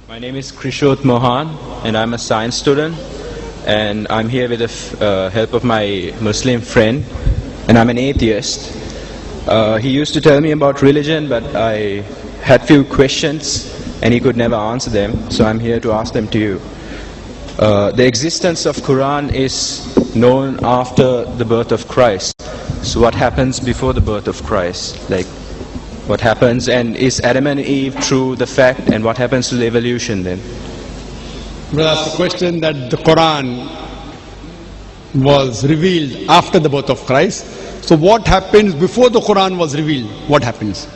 My name is Krishot Mohan and I'm a science student, and I'm here with the help of my Muslim friend, and I'm an atheist. He used to tell me about religion, but I had few questions and he could never answer them, so I'm here to ask them to you. The existence of Quran is known after the birth of Christ. So what happens before the birth of Christ? Like, what happens, and is Adam and Eve true the fact, and what happens to the evolution then? Well, that's the question, that the Quran was revealed after the birth of Christ. So what happens before the Quran was revealed? What happens?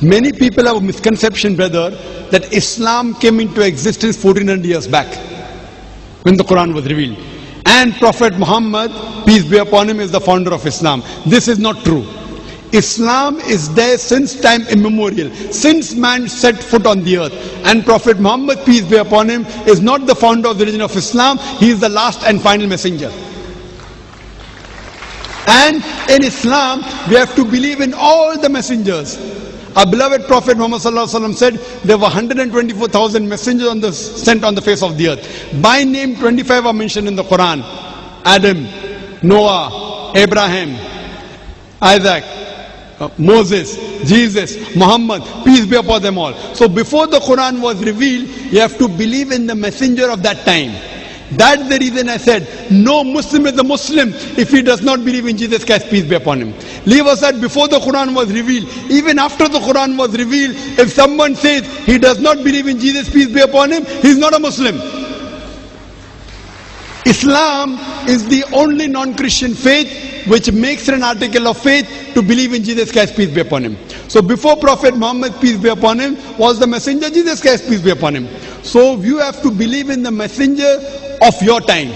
Many people have a misconception, brother, that Islam came into existence 1400 years back when the Quran was revealed. And Prophet Muhammad, peace be upon him, is the founder of Islam. This is not true. Islam is there since time immemorial, since man set foot on the earth. And Prophet Muhammad, peace be upon him, is not the founder of the religion of Islam. He is the last and final messenger. And in Islam, we have to believe in all the messengers. Our beloved Prophet Muhammad said there were 124,000 messengers sent on the face of the earth. By name, 25 are mentioned in the Quran. Adam, Noah, Abraham, Isaac, Moses, Jesus, Muhammad, peace be upon them all. So before the Quran was revealed, you have to believe in the messenger of that time. That's the reason I said, no Muslim is a Muslim if he does not believe in Jesus Christ, peace be upon him. Leave aside before the Quran was revealed. Even after the Quran was revealed, if someone says he does not believe in Jesus, peace be upon him, he is not a Muslim. Islam is the only non-Christian faith which makes it an article of faith to believe in Jesus Christ, peace be upon him. So before Prophet Muhammad, peace be upon him, was the messenger Jesus Christ, peace be upon him. So you have to believe in the messenger of your time.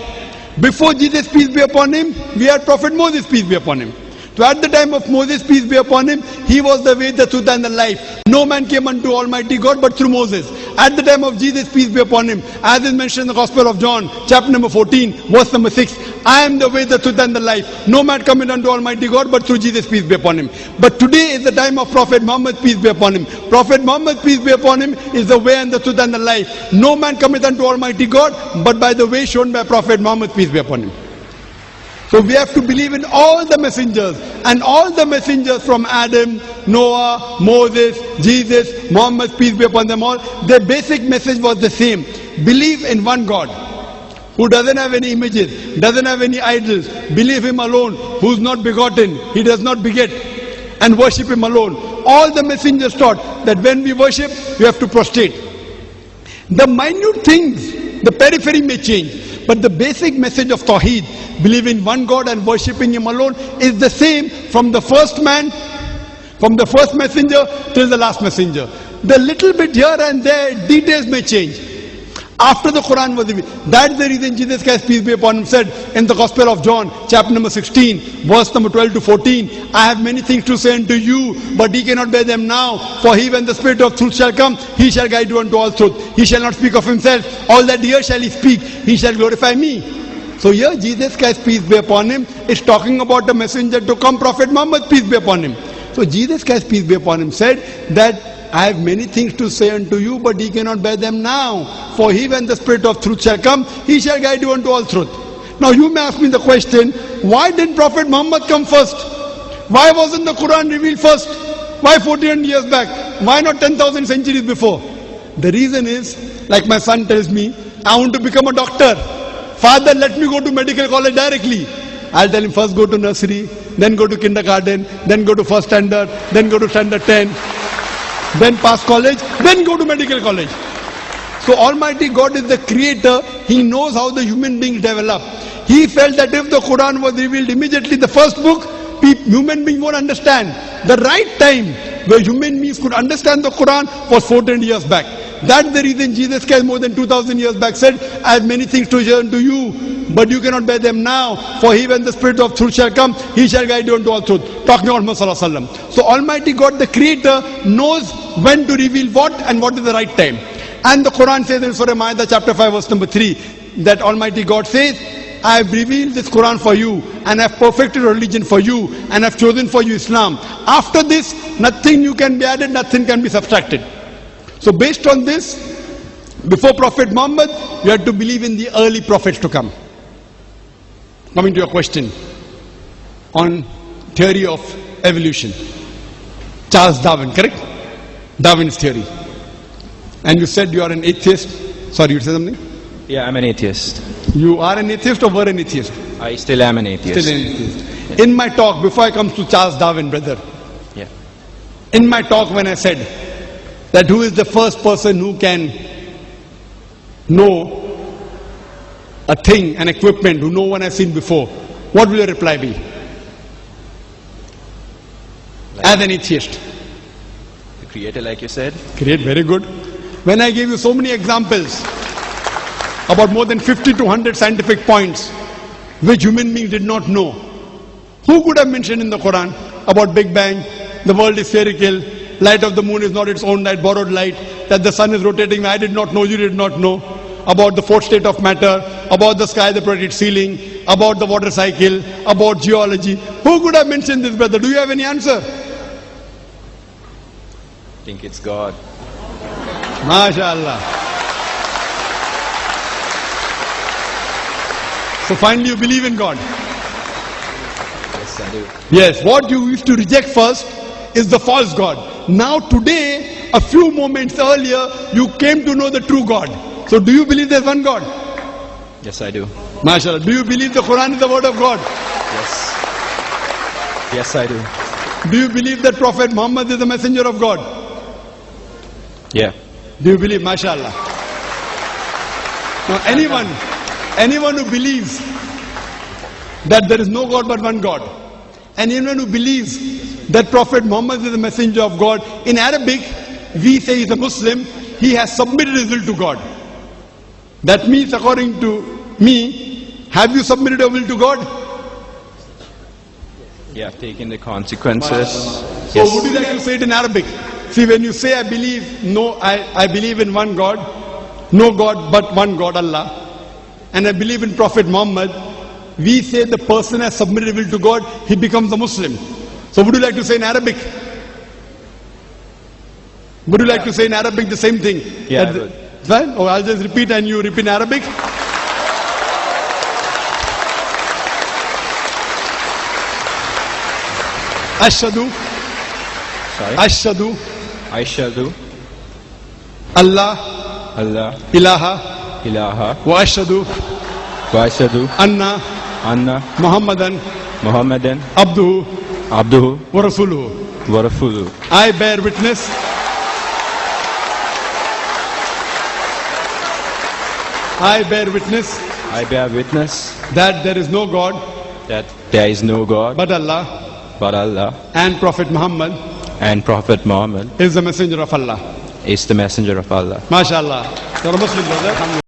Before Jesus, peace be upon him, we had Prophet Moses, peace be upon him. So at the time of Moses, peace be upon him, he was the way, the truth and the life. No man came unto Almighty God but through Moses. At the time of Jesus, peace be upon him, as is mentioned in the Gospel of John, chapter number 14, verse number 6, I am the way, the truth and the life. No man cometh unto Almighty God but through Jesus, peace be upon him. But today is the time of Prophet Muhammad, peace be upon him. Prophet Muhammad, peace be upon him, is the way and the truth and the life. No man cometh unto Almighty God but by the way shown by Prophet Muhammad, peace be upon him. So we have to believe in all the messengers, and all the messengers from Adam, Noah, Moses, Jesus, Muhammad, peace be upon them all, their basic message was the same. Believe in one God who doesn't have any images, doesn't have any idols. Believe him alone, who's not begotten, he does not beget, and worship him alone. All the messengers taught that when we worship, we have to prostrate. The minute things, the periphery may change, but the basic message of Tawheed, believe in one God and worshipping him alone, is the same from the first man, from the first messenger till the last messenger. The little bit here and there, details may change. After the Quran was revealed, that's the reason Jesus Christ, peace be upon him, said in the Gospel of John, chapter number 16, verse number 12 to 14, I have many things to say unto you, but ye cannot bear them now. For he, when the Spirit of truth shall come, he shall guide you unto all truth. He shall not speak of himself. All that here shall he speak. He shall glorify me. So here Jesus Christ, peace be upon him, is talking about the messenger to come, Prophet Muhammad, peace be upon him. So Jesus Christ, peace be upon him, said that I have many things to say unto you, but ye cannot bear them now. For he, when the Spirit of truth shall come, he shall guide you unto all truth. Now you may ask me the question, why did Prophet Muhammad come first? Why wasn't the Quran revealed first? Why 1400 years back? Why not 10,000 centuries before? The reason is, like my son tells me, I want to become a doctor. Father, let me go to medical college directly. I'll tell him, first go to nursery, then go to kindergarten, then go to first standard, then go to standard 10, then pass college, then go to medical college. So Almighty God is the creator. He knows how the human beings develop. He felt that if the Quran was revealed immediately, the first book, human beings won't understand. The right time where human beings could understand the Quran was 14 years back. That's the reason Jesus Christ more than 2000 years back said, I have many things to share unto you, but you cannot bear them now. For he, when the Spirit of truth shall come, he shall guide you unto all truth. Talking about Muhammad sallallahu alaihi wasallam. So Almighty God, the Creator, knows when to reveal what and what is the right time. And the Quran says in Surah Ma'idah chapter 5 verse number 3, that Almighty God says, I have revealed this Quran for you, and I have perfected a religion for you, and I have chosen for you Islam. After this, nothing new can be added, nothing can be subtracted. So based on this, before Prophet Muhammad, you had to believe in the early prophets to come. Coming to your question on theory of evolution. Charles Darwin, correct? Darwin's theory. And you said you are an atheist. Sorry, you said something? Yeah, I'm an atheist. You are an atheist or were an atheist? I still am an atheist. Still an atheist. In my talk, before I come to Charles Darwin, brother, Yeah. in my talk when I said that who is the first person who can know a thing, an equipment, who no one has seen before, what will your reply be? As an atheist. The creator, like you said. Great, very good. When I gave you so many examples, about more than 50 to 100 scientific points, which human beings did not know, who could have mentioned in the Quran about Big Bang, the world is spherical, light of the moon is not its own light, borrowed light, that the sun is rotating, I did not know, you did not know, about the fourth state of matter, about the sky, the protected ceiling, about the water cycle, about geology. Who could have mentioned this, brother? Do you have any answer? I think it's God. MashaAllah. So finally you believe in God. Yes, I do. Yes, what you used to reject first is the false God. Now today, a few moments earlier, you came to know the true God. So do you believe there's one God? Yes, I do. MashaAllah. Do you believe the Quran is the word of God? Yes. Yes, I do. Do you believe that Prophet Muhammad is the messenger of God? Yeah. Do you believe? MashaAllah. Now anyone who believes that there is no God but one God, and anyone who believes that Prophet Muhammad is the messenger of God, in Arabic we say he's a Muslim, he has submitted his will to God. That means, according to me, have you submitted your will to God? Yeah, taking the consequences. So Yes. would you like to say it in Arabic? See, when you say I believe in one God, no God but one God, Allah, and I believe in Prophet Muhammad, we say the person has submitted will to God, he becomes a Muslim. So would you like to say in Arabic? Would you like to say in Arabic the same thing? Yeah, That I would. Fine? Or I'll just repeat and you repeat in Arabic. Ashhadu, Sorry. Ashhadu, Ashhadu Allah, Allah ilaha, ilaha wa ashhadu, wa ashhadu anna, anna Muhammadan, Muhammadan abduhu, abduhu wa rasuluhu. wa rasuluhu. I bear witness I bear witness that there is no God there is no God but Allah, but Allah, and Prophet Muhammad and Prophet Muhammad is the messenger of Allah. is the messenger of Allah. MashaAllah. You're a Muslim, brother.